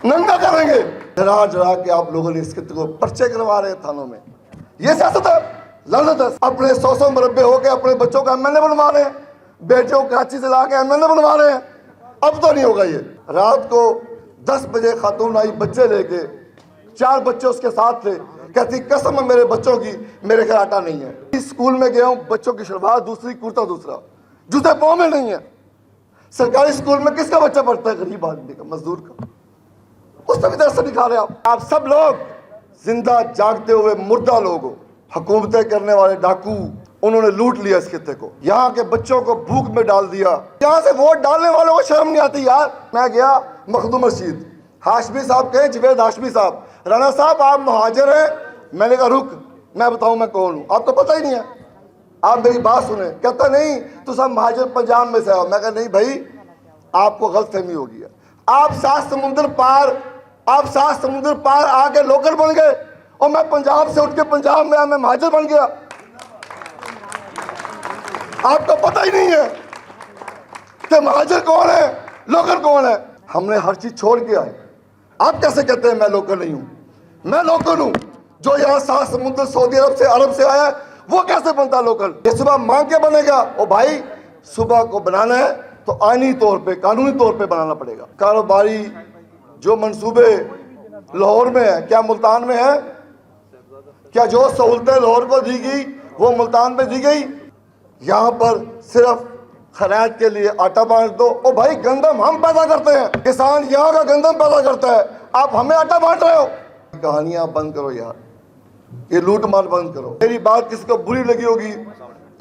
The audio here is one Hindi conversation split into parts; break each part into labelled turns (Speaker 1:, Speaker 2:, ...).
Speaker 1: नंगा करेंगे। डरा डरा के आप लोगों ने इसके को पर्चे करवा रहे हैं थानों में। ये सियासत है, लानत है। अपने 100 मुरब्बे होके अपने बच्चों का एमएलए बनवा रहे हैं, बेटियों को कराची से लाके एमएलए बनवा रहे हैं। अब तो नहीं होगा ये। रात को 10 बजे खातून आई बच्चे लेके, 4 बच्चे उसके साथ थे, कहती कसम है मेरे बच्चों की, मेरे घर आटा नहीं है। स्कूल में गया हूँ, बच्चों की शलवार दूसरी, कुर्ता दूसरा, जूते पाँव में नहीं है। सरकारी स्कूल में किसका बच्चा पढ़ता है? गरीब आदमी का, मजदूर का। उस तक तरह से दिखा रहे आप सब लोग जिंदा जागते हुए मुर्दा लोग हो। हुकूमतें करने वाले डाकू, उन्होंने लूट लिया इस खित्ते को, यहाँ के बच्चों को भूख में डाल दिया। यहाँ से वोट डालने वालों को शर्म नहीं आती यार। मैं गया मखदूम मस्जिद, हाशमी साहब कहे, जवेद हाशमी साहब, राना साहब आप मुहाजिर हैं। मैंने कहा रुक, मैं बताऊं मैं कौन हूँ, आपको पता ही नहीं है, आप मेरी बात सुने। कहता नहीं तो सब महाजिर पंजाब में से आओ। मैं कहा नहीं भाई, आपको गलतफहमी होगी। आप 7 समुंदर पार आके लोकल बन गए और मैं पंजाब से उठ के पंजाब में मैं महाजिर बन गया। आपको पता ही नहीं है कि महाजिर कौन है, लोकल कौन है। हमने हर चीज छोड़ के आए। आप कैसे कहते हैं मैं लोकल नहीं हूं? मैं लोकल हूं। जो यहाँ 7 समुंदर सऊदी अरब से आया, वो कैसे बनता लोकल? ये सुबह मांग के बनेगा। और भाई सुबह को बनाना है तो आईनी तौर पे, कानूनी तौर पे बनाना पड़ेगा। कारोबारी जो मंसूबे लाहौर में है, क्या मुल्तान में है? क्या जो सहूलतें लाहौर को दी गई वो मुल्तान में दी गई? यहाँ पर सिर्फ खराद के लिए आटा बांट दो। ओ भाई गंदम हम पैदा करते हैं, किसान यहाँ का गंदम पैदा करता है, आप हमें आटा बांट रहे हो। कहानियां बंद करो यार, ये लूट मार बंद करो। मेरी बात किसी को बुरी लगी होगी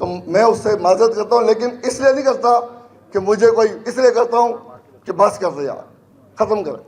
Speaker 1: तो मैं उससे माजरत करता हूँ, लेकिन इसलिए नहीं करता कि मुझे कोई, इसलिए करता हूँ कि बस कर दे यार, खत्म कर।